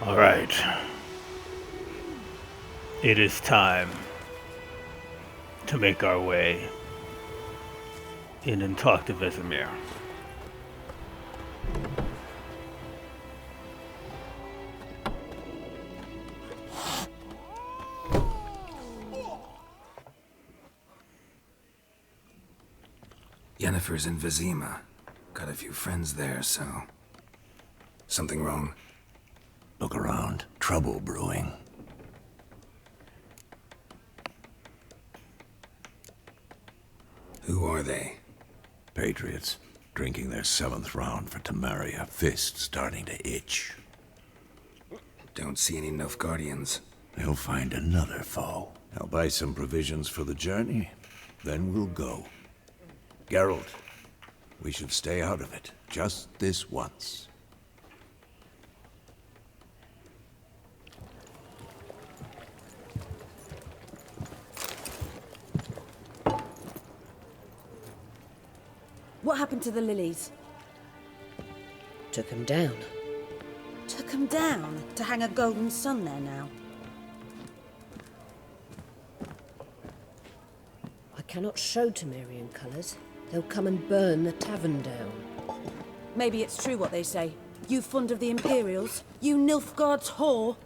All right. It is time to make our way in and talk to Vesemir. Yennefer's in Vizima. Got a few friends there, so... Something wrong? Look around. Trouble brewing. Who are they? Patriots. Drinking their 7th round for Temeria. Fist starting to itch. Don't see any Nilfgaardians. They'll find another foe. I'll buy some provisions for the journey. Then we'll go. Geralt, we should stay out of it. Just this once. What happened to the lilies? Took him down. Took them down to hang a golden sun there now. I cannot show Temerian colours. They'll come and burn the tavern down. Maybe it's true what they say. You fond of the Imperials? You Nilfgaard's whore?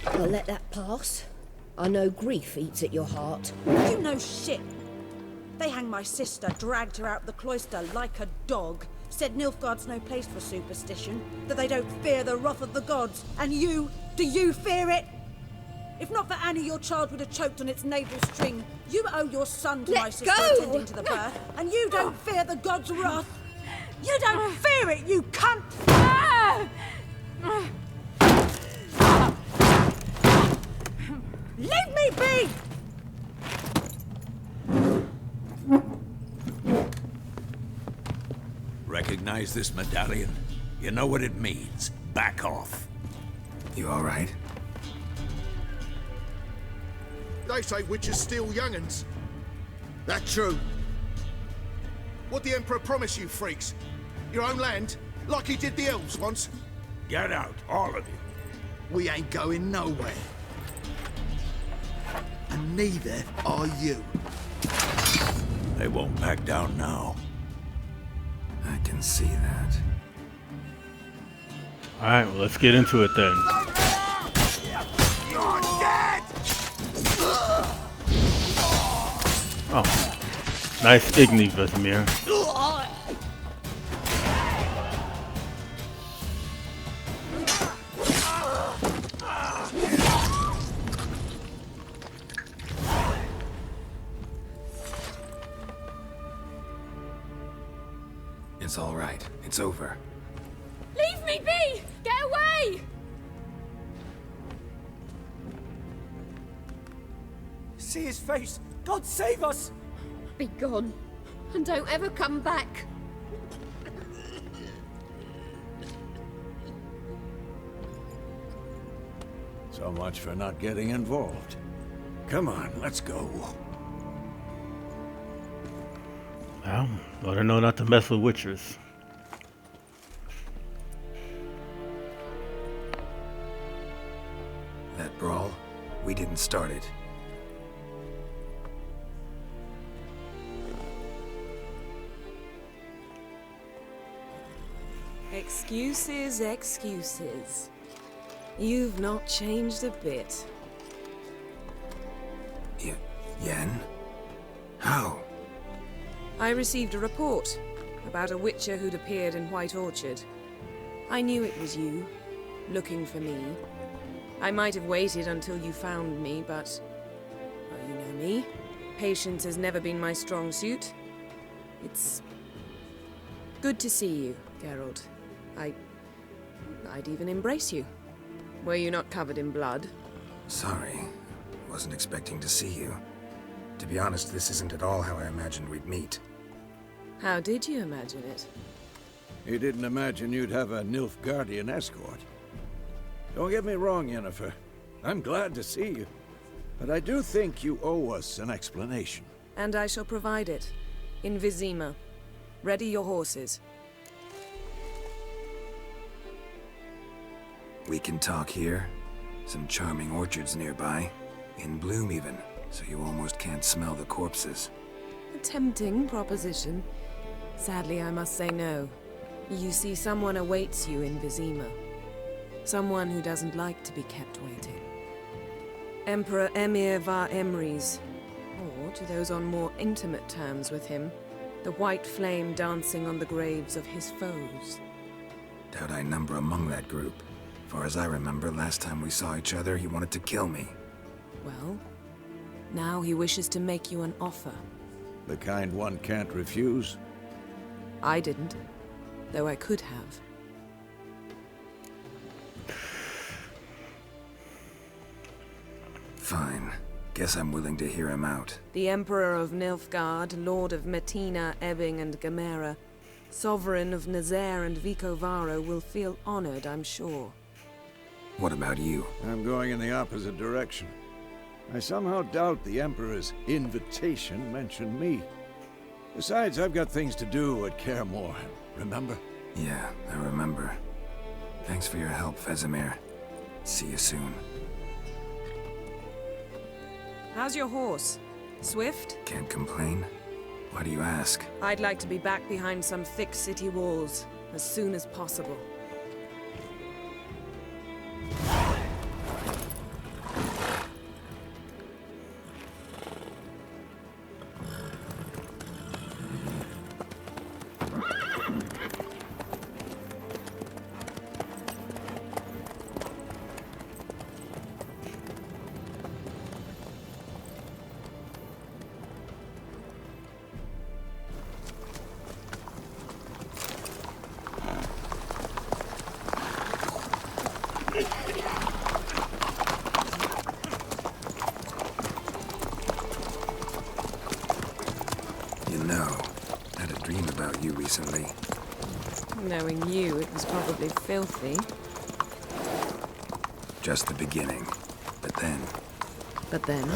I'll let that pass. I know grief eats at your heart. You know shit. They hanged my sister, dragged her out the cloister like a dog. Said Nilfgaard's no place for superstition, that they don't fear the wrath of the gods. And you, do you fear it? If not for Annie, your child would have choked on its navel string. You owe your son to my sister attending to the birth, and you don't fear the gods' wrath. You don't fear it, you cunt! Leave me be! Recognize this medallion? You know what it means. Back off. You alright? They say witches steal young'uns. That true? What the Emperor promise you, freaks? Your own land? Like he did the elves once? Get out, all of you. We ain't going nowhere. And neither are you. They won't back down now. I can see that. All right, well, let's get into it then. You're dead! Oh, nice Igni, Vesemir. It's all right. It's over. Leave me be! Get away! See his face! God save us! Be gone, and don't ever come back. So much for not getting involved. Come on, let's go. Well, let her know not to mess with witchers. That brawl, we didn't start it. Excuses, excuses. You've not changed a bit. Yen? How? I received a report about a witcher who'd appeared in White Orchard. I knew it was you, looking for me. I might have waited until you found me, but... well, you know me. Patience has never been my strong suit. It's... good to see you, Geralt. I'd even embrace you. Were you not covered in blood? Sorry. Wasn't expecting to see you. To be honest, this isn't at all how I imagined we'd meet. How did you imagine it? You didn't imagine you'd have a Nilfgaardian escort. Don't get me wrong, Yennefer. I'm glad to see you. But I do think you owe us an explanation. And I shall provide it. In Vizima. Ready your horses. We can talk here. Some charming orchards nearby. In bloom even, so you almost can't smell the corpses. A tempting proposition. Sadly, I must say no. You see, someone awaits you in Vizima. Someone who doesn't like to be kept waiting. Emperor Emir var Emrys, or to those on more intimate terms with him, the white flame dancing on the graves of his foes. Doubt I number among that group. Far as I remember, last time we saw each other, he wanted to kill me. Well, now he wishes to make you an offer. The kind one can't refuse. I didn't, though I could have. Fine. Guess I'm willing to hear him out. The Emperor of Nilfgaard, Lord of Metina, Ebbing and Gamera, Sovereign of Nazaire and Vicovaro will feel honored, I'm sure. What about you? I'm going in the opposite direction. I somehow doubt the Emperor's invitation mentioned me. Besides, I've got things to do at Kaer Morhen, remember? Yeah, I remember. Thanks for your help, Vesemir. See you soon. How's your horse? Swift? Can't complain. Why do you ask? I'd like to be back behind some thick city walls as soon as possible. You know, I had a dream about you recently. Knowing you, it was probably filthy. Just the beginning. But then... But then...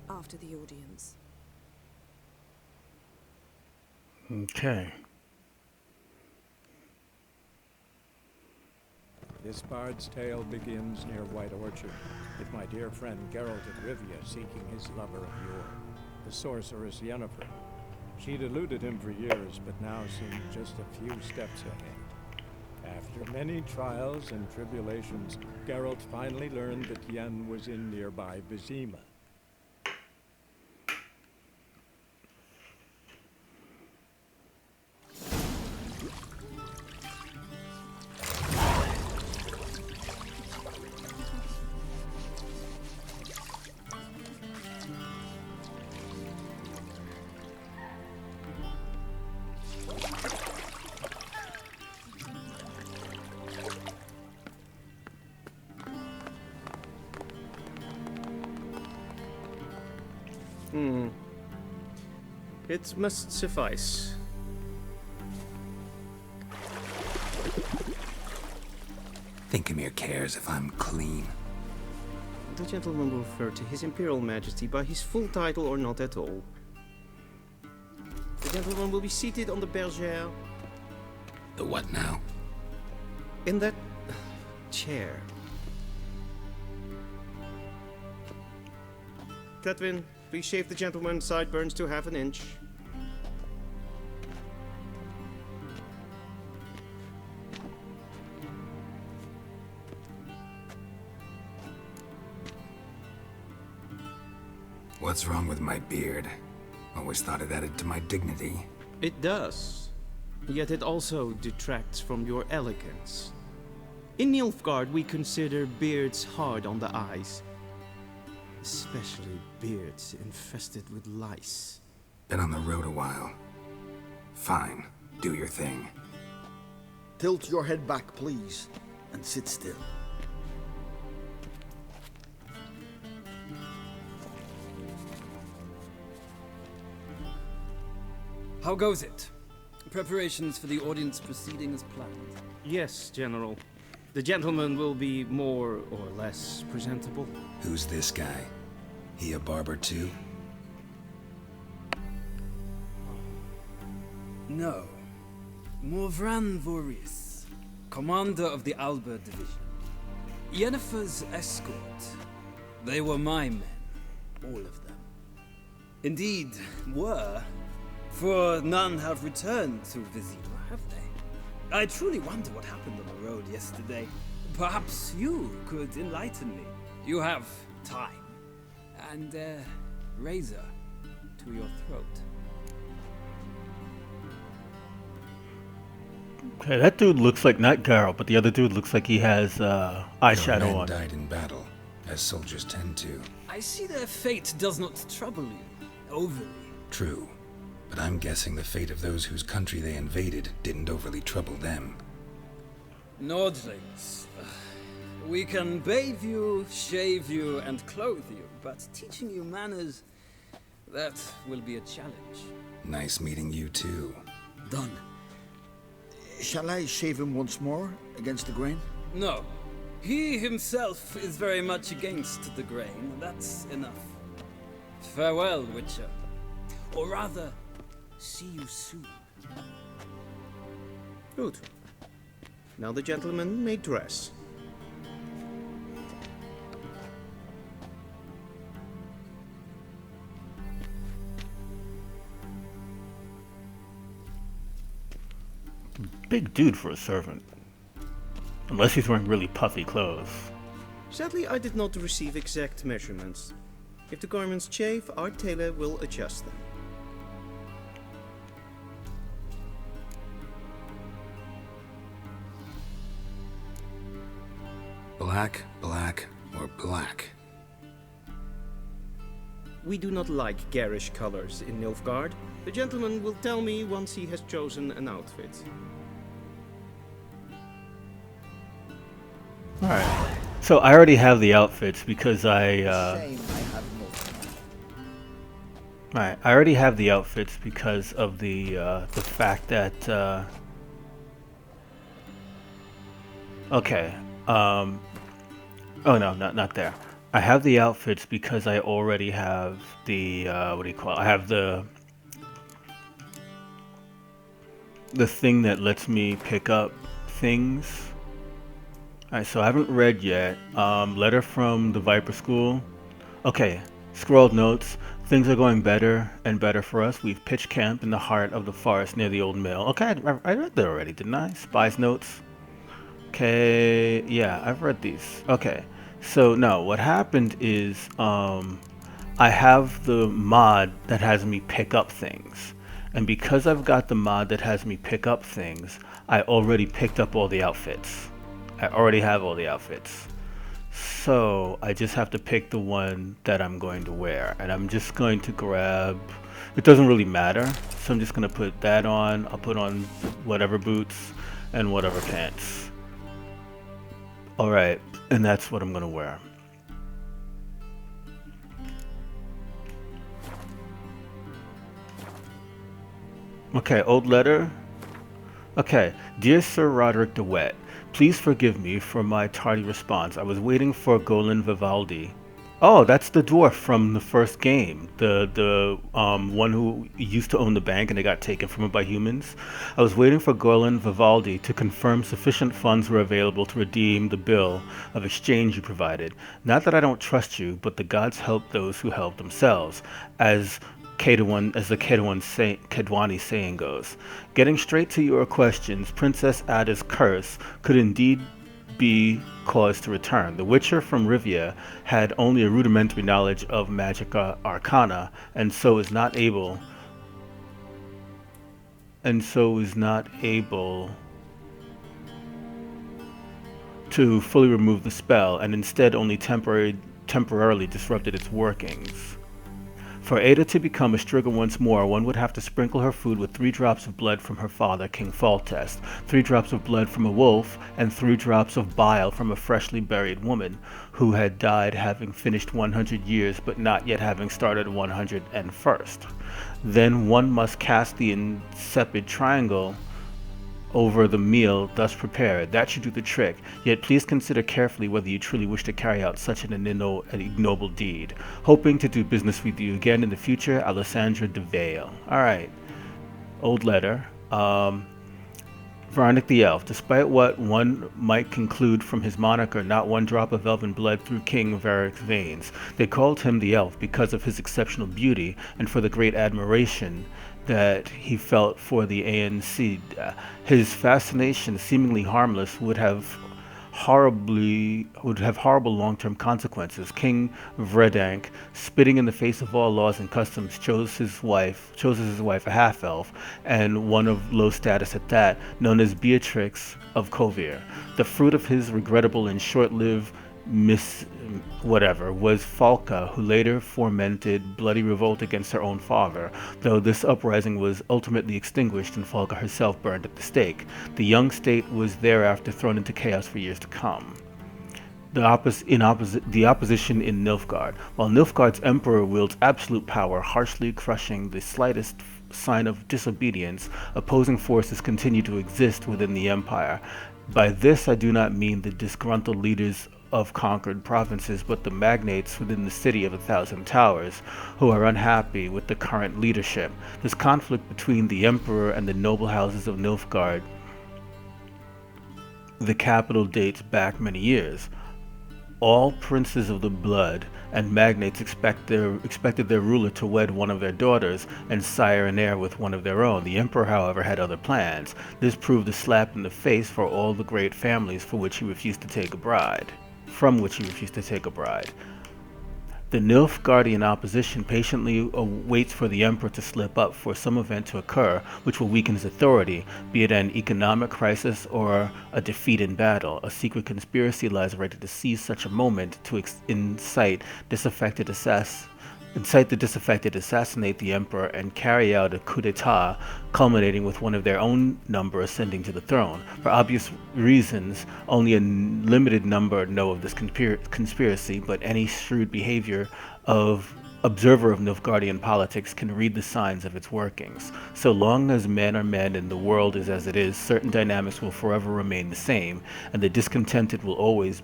After the audience. Okay. This bard's tale begins near White Orchard, with my dear friend Geralt of Rivia seeking his lover of yore, the sorceress Yennefer. She'd eluded him for years, but now seemed just a few steps ahead. After many trials and tribulations, Geralt finally learned that Yen was in nearby Vizima. It must suffice. Think Emir cares if I'm clean. The gentleman will refer to His Imperial Majesty by his full title or not at all. The gentleman will be seated on the bergère. The what now? In that chair. Cletwin, please shave the gentleman's sideburns to half an inch. What's wrong with my beard? Always thought it added to my dignity. It does. Yet it also detracts from your elegance. In Nilfgaard, we consider beards hard on the eyes. Especially beards infested with lice. Been on the road a while. Fine, do your thing. Tilt your head back, please, and sit still. How goes it? Preparations for the audience proceeding as planned? Yes, General. The gentleman will be more or less presentable. Who's this guy? He a barber too? No. Morvran Voris, commander of the Alba division. Yennefer's escort. They were my men, all of them. Indeed, were. For none have returned to Vizima, have they? I truly wonder what happened on the road yesterday. Perhaps you could enlighten me. You have time. And a razor to your throat. Okay, that dude looks like not Geralt, but the other dude looks like he has eyeshadow Your men on. died in battle, as soldiers tend to. I see their fate does not trouble you overly. True. But I'm guessing the fate of those whose country they invaded didn't overly trouble them. Nordlings. We can bathe you, shave you, and clothe you, but teaching you manners, that will be a challenge. Nice meeting you too. Done. Shall I shave him once more, against the grain? No. He himself is very much against the grain. That's enough. Farewell, Witcher. Or rather, see you soon. Good. Now the gentleman may dress. Big dude for a servant. Unless he's wearing really puffy clothes. Sadly, I did not receive exact measurements. If the garments chafe, our tailor will adjust them. Black, black, or black? We do not like garish colors in Nilfgaard. The gentleman will tell me once he has chosen an outfit. Alright. So I already have the outfits because I Alright, I already have the outfits because of the fact that okay. Oh no, not there. I have the outfits because I already have the what do you call it? I have the thing that lets me pick up things. Alright, so I haven't read yet. Letter from the Viper School. Okay, scrolled notes. Things are going better and better for us. We've pitched camp in the heart of the forest near the old mill. Okay, I read that already, didn't I? Spies notes. Okay, yeah, I've read these. Okay, so no, what happened is I have the mod that has me pick up things. And because I've got the mod that has me pick up things, I already picked up all the outfits. I already have all the outfits. So I just have to pick the one that I'm going to wear. And I'm just going to grab, it doesn't really matter. So I'm just going to put that on. I'll put on whatever boots and whatever pants. Alright, and that's what I'm going to wear. Okay, old letter. Okay, dear Sir Roderick DeWitt, please forgive me for my tardy response. I was waiting for Golan Vivaldi. Oh, that's the dwarf from the first game. The one who used to own the bank and it got taken from him by humans. I was waiting for Golan Vivaldi to confirm sufficient funds were available to redeem the bill of exchange you provided. Not that I don't trust you, but the gods help those who help themselves, as the Kedwani saying goes. Getting straight to your questions, Princess Ada's curse could indeed be cause to return. The Witcher from Rivia had only a rudimentary knowledge of magic arcana, and so is not able to fully remove the spell, and instead only temporarily disrupted its workings. For Ada to become a Striga once more, one would have to sprinkle her food with 3 drops of blood from her father, King Foltest, 3 drops of blood from a wolf, and 3 drops of bile from a freshly buried woman, who had died having finished 100 years but not yet having started 101st. Then one must cast the insipid triangle over the meal thus prepared. That should do the trick. Yet please consider carefully whether you truly wish to carry out such an ignoble deed. Hoping to do business with you again in the future, Alessandra de Vale. Alright. Old letter. Varnick the Elf. Despite what one might conclude from his moniker, not one drop of elven blood through King Varrick's veins. They called him the Elf because of his exceptional beauty and for the great admiration that he felt for the ANC. His fascination, seemingly harmless, would have horrible long-term consequences. King Vredank, spitting in the face of all laws and customs, chose as his wife a half-elf, and one of low status at that, known as Beatrix of Kovir. The fruit of his regrettable and short-lived was Falca, who later fomented bloody revolt against her own father, though this uprising was ultimately extinguished and Falca herself burned at the stake. The young state was thereafter thrown into chaos for years to come. The opposition in Nilfgaard. While Nilfgaard's emperor wields absolute power, harshly crushing the slightest sign of disobedience, opposing forces continue to exist within the empire. By this I do not mean the disgruntled leaders of conquered provinces, but the magnates within the city of 1,000 towers, who are unhappy with the current leadership. This conflict between the emperor and the noble houses of Nilfgaard, the capital, dates back many years. All princes of the blood and magnates expected their ruler to wed one of their daughters and sire an heir with one of their own. The emperor, however, had other plans. This proved a slap in the face for all the great families from which he refused to take a bride. The Nilfgaardian opposition patiently waits for the emperor to slip up, for some event to occur which will weaken his authority, be it an economic crisis or a defeat in battle. A secret conspiracy lies ready to seize such a moment to incite the disaffected, assassinate the emperor, and carry out a coup d'etat, culminating with one of their own number ascending to the throne. For obvious reasons, only a limited number know of this conspiracy, but any shrewd observer of Nilfgaardian politics can read the signs of its workings. So long as men are men and the world is as it is, certain dynamics will forever remain the same, and the discontented will always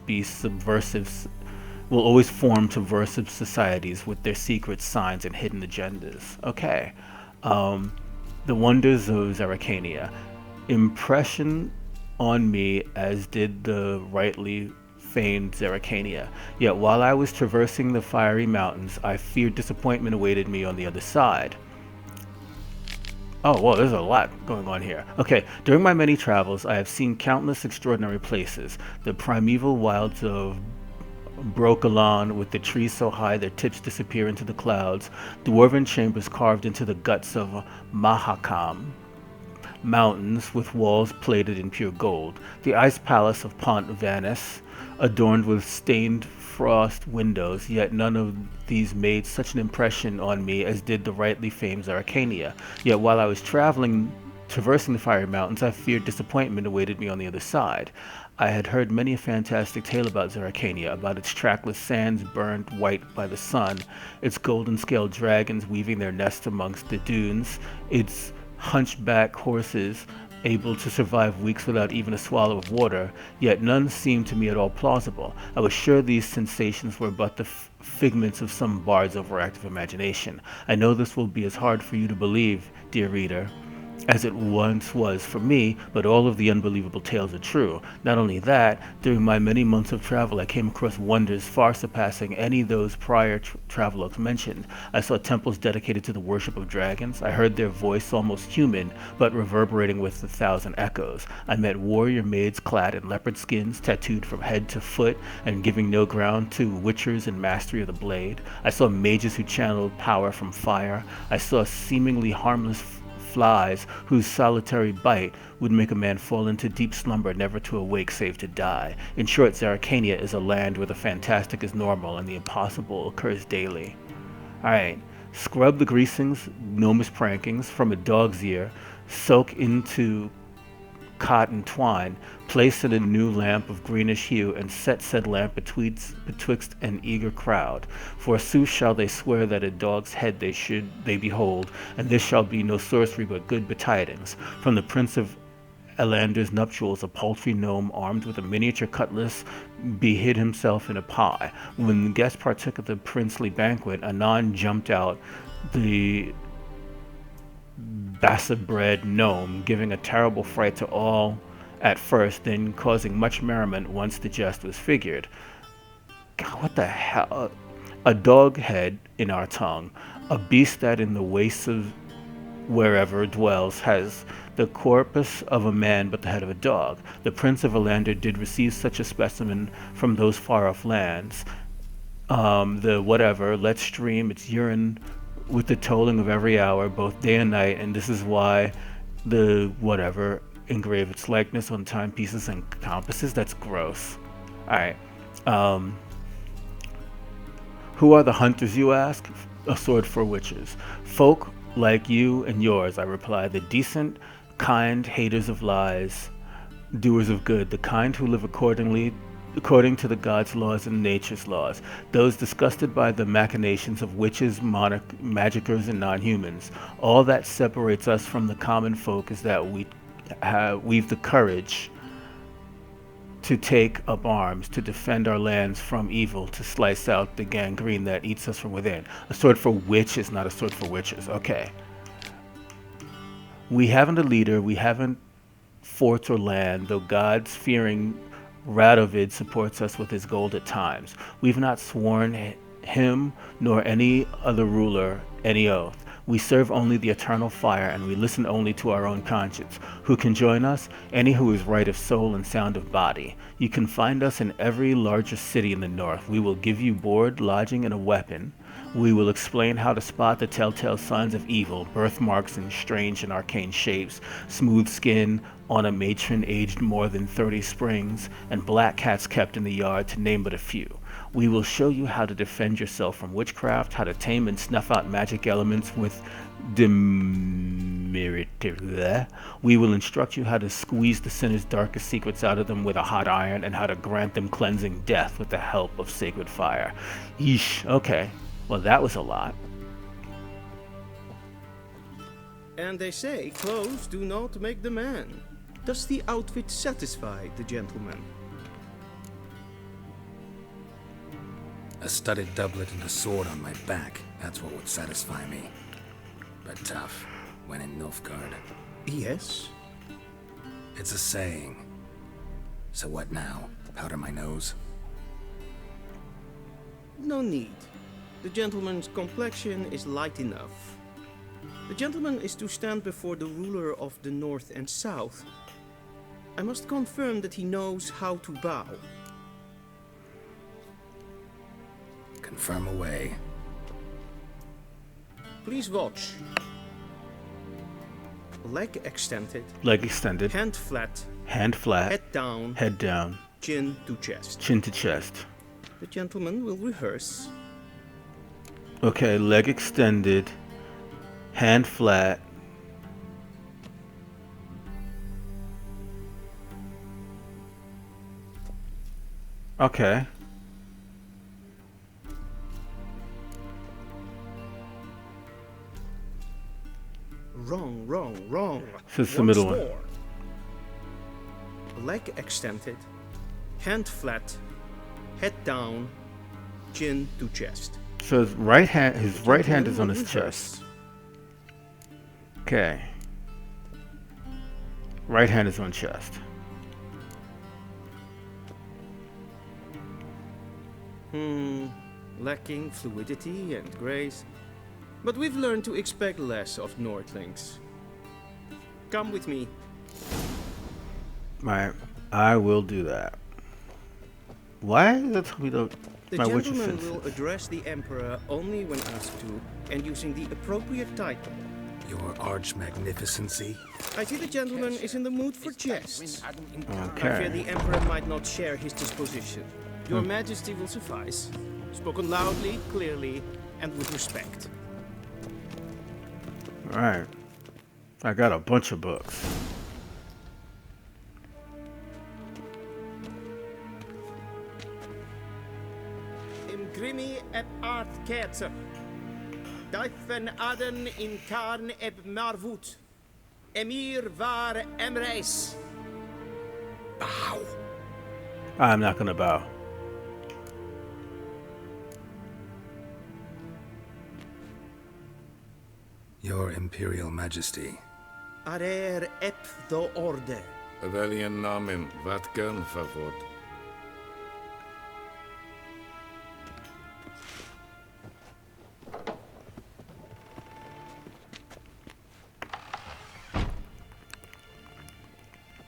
form subversive societies with their secret signs and hidden agendas. Okay. The Wonders of Zerrikania. Impression on me as did the rightly famed Zerrikania. Yet while I was traversing the fiery mountains, I feared disappointment awaited me on the other side. Oh, well, there's a lot going on here. Okay, during my many travels, I have seen countless extraordinary places. The primeval wilds of Brokalan, with the trees so high their tips disappear into the clouds, dwarven chambers carved into the guts of Mahakam, mountains with walls plated in pure gold, the ice palace of Pont Vanus, adorned with stained frost windows, yet none of these made such an impression on me as did the rightly famed Zerrikania. Yet while I was traversing the fiery mountains, I feared disappointment awaited me on the other side. I had heard many a fantastic tale about Zerrikania, about its trackless sands burned white by the sun, its golden-scaled dragons weaving their nests amongst the dunes, its hunchback horses able to survive weeks without even a swallow of water, yet none seemed to me at all plausible. I was sure these sensations were but the figments of some bard's overactive imagination. I know this will be as hard for you to believe, dear reader, as it once was for me, but all of the unbelievable tales are true. Not only that, during my many months of travel, I came across wonders far surpassing any of those prior travelogues mentioned. I saw temples dedicated to the worship of dragons. I heard their voice almost human, but reverberating with 1,000 echoes. I met warrior maids clad in leopard skins, tattooed from head to foot, and giving no ground to witchers in mastery of the blade. I saw mages who channeled power from fire. I saw seemingly harmless flies whose solitary bite would make a man fall into deep slumber, never to awake save to die. In short, Zaracania is a land where the fantastic is normal and the impossible occurs daily. Alright, scrub the greasings, gnomish prankings from a dog's ear, soak into cotton twine, place in a new lamp of greenish hue, and set said lamp betwixt an eager crowd. Forsooth shall they swear that a dog's head they behold, and this shall be no sorcery but good betidings. From the Prince of Elander's nuptials, a paltry gnome armed with a miniature cutlass behid himself in a pie. When the guests partook of the princely banquet, anon jumped out the bassa-bred gnome, giving a terrible fright to all at first, then causing much merriment once the jest was figured. God, what the hell? A dog head in our tongue, a beast that in the wastes of wherever dwells has the corpus of a man but the head of a dog. The Prince of Elander did receive such a specimen from those far-off lands. The whatever, let stream its urine with the tolling of every hour, both day and night, and this is why the whatever engrave its likeness on timepieces and compasses. That's gross. Alright. Who are the hunters, you ask? A sword for witches. Folk like you and yours, I reply, the decent, kind, haters of lies, doers of good, the kind who live according to the gods' laws and nature's laws, those disgusted by the machinations of witches, magicers, and non-humans. All that separates us from the common folk is that we've the courage to take up arms, to defend our lands from evil, to slice out the gangrene that eats us from within. A sword for witch is not a sword for witches. Okay. We haven't a leader, we haven't forts or land, though God's fearing Radovid supports us with his gold at times. We've not sworn him nor any other ruler any oath. We serve only the eternal fire, and we listen only to our own conscience. Who can join us? Any who is right of soul and sound of body. You can find us in every larger city in the north. We will give you board, lodging, and a weapon. We will explain how to spot the telltale signs of evil, birthmarks in strange and arcane shapes, smooth skin on a matron aged more than 30 springs, and black cats kept in the yard, to name but a few. We will show you how to defend yourself from witchcraft, how to tame and snuff out magic elements with demiritive. We will instruct you how to squeeze the sinner's darkest secrets out of them with a hot iron, and how to grant them cleansing death with the help of sacred fire. Yeesh, okay. Well, that was a lot. And they say clothes do not make the man. Does the outfit satisfy the gentleman? A studded doublet and a sword on my back, that's what would satisfy me. But tough, when in Nilfgaard. Yes? It's a saying. So what now? Powder my nose? No need. The gentleman's complexion is light enough. The gentleman is to stand before the ruler of the north and south. I must confirm that he knows how to bow. Confirm away. Please watch. Leg extended. Leg extended. Hand flat. Hand flat. Head down. Head down. Chin to chest. Chin to chest. The gentleman will rehearse. Okay, leg extended. Hand flat. Okay. Wrong. This is the middle one. More. Leg extended. Hand flat. Head down. Chin to chest. So his right hand is on his chest. Okay. Right hand is on chest. Lacking fluidity and grace. But we've learned to expect less of Nordlings. Come with me. Right. I will do that. Why? That's we don't. The My witcher gentleman senses. will address the Emperor only when asked to, and using the appropriate title. Your arch-magnificency? I see the gentleman is in the mood for jests. I Okay. fear the Emperor might not share his disposition. Your Majesty will suffice. Spoken loudly, clearly, and with respect. Alright. I got a bunch of books. Grimi eb art ketzer. Duifen aden in karn eb marvut. Emir var emreis. Bow. I'm not gonna bow. Your Imperial Majesty. Arer ep do orde. Weljen namen, wat gern favor.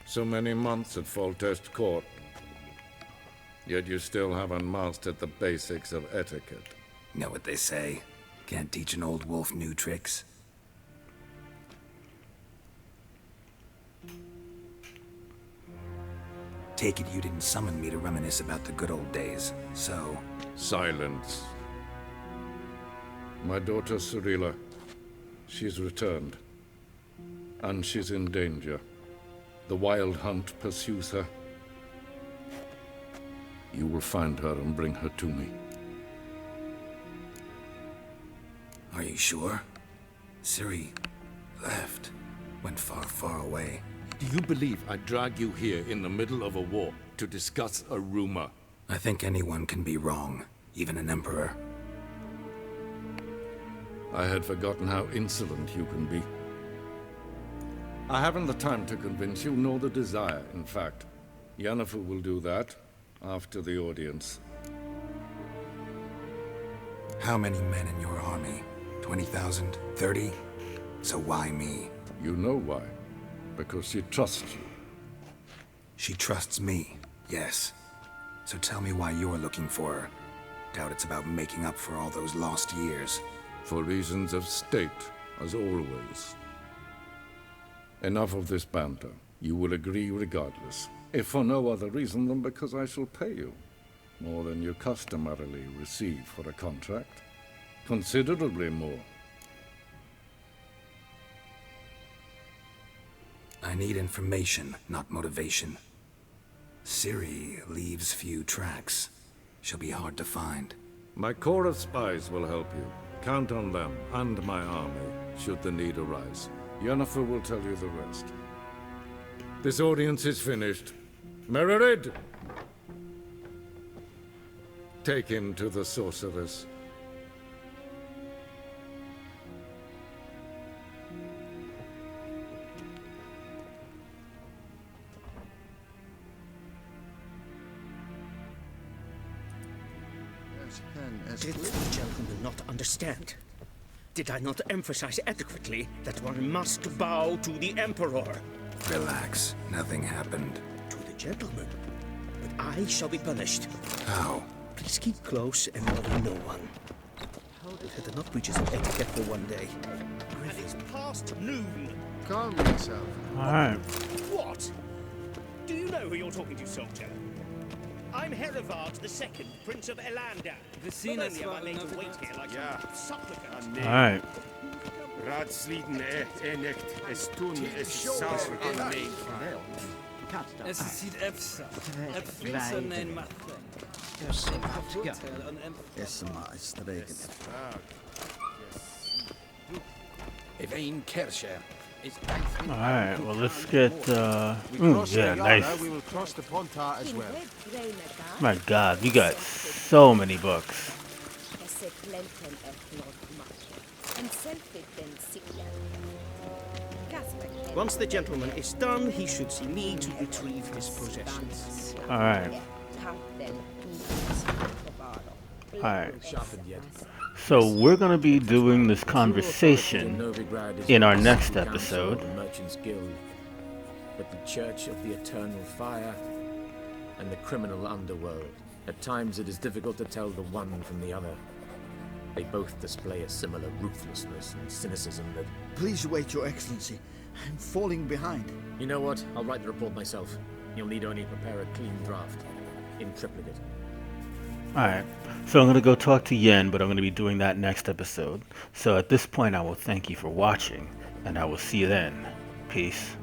So many months at Foltest Court, yet you still haven't mastered the basics of etiquette. Know what they say? Can't teach an old wolf new tricks. Take it you didn't summon me to reminisce about the good old days, so... Silence. My daughter Cyrilla, she's returned. And she's in danger. The Wild Hunt pursues her. You will find her and bring her to me. Are you sure? Ciri left. Went far, far away. Do you believe I drag you here in the middle of a war to discuss a rumor? I think anyone can be wrong, even an emperor. I had forgotten how insolent you can be. I haven't the time to convince you, nor the desire, in fact. Yennefer will do that after the audience. How many men in your army? 20,000? 30? So why me? You know why. Because she trusts you. She trusts me, yes. So tell me why you're looking for her. Doubt it's about making up for all those lost years. For reasons of state, as always. Enough of this banter. You will agree regardless. If for no other reason than because I shall pay you. More than you customarily receive for a contract. Considerably more. I need information, not motivation. Ciri leaves few tracks. She'll be hard to find. My corps of spies will help you. Count on them and my army, should the need arise. Yennefer will tell you the rest. This audience is finished. Mererid! Take him to the sorceress. Did the gentleman not understand? Did I not emphasize adequately that one must bow to the Emperor? Relax. Nothing happened. To the gentleman. But I shall be punished. How? Please keep close and bother no one. We've had enough breaches of etiquette for one day. And it's past noon. Calm yourself. Alright. What? Do you know who you're talking to, soldier? I'm Herivard II, Prince of Elander. Not only am I made to wait here like a supplicant. Alright. Raadsliden echt es tun es sauer in me. Es sieht Epsa. Epsa nein macht. اسمع استريك Evain Kersher is Alright, well let's get yeah, nice. We will cross the Pontar as well. My god, we got so many books. And Once the gentleman is done, he should see me to retrieve his possessions. Alright. Alright. So we're going to be doing this conversation in our next episode. The Merchants Guild, but the Church of the Eternal Fire and the criminal underworld. At times it is difficult to tell the one from the other. They both display a similar ruthlessness and cynicism that... Please wait, Your Excellency. I'm falling behind. You know what? I'll write the report myself. You'll need only prepare a clean draft. In triplicate. Alright, so I'm going to go talk to Yen, but I'm going to be doing that next episode. So at this point, I will thank you for watching, and I will see you then. Peace.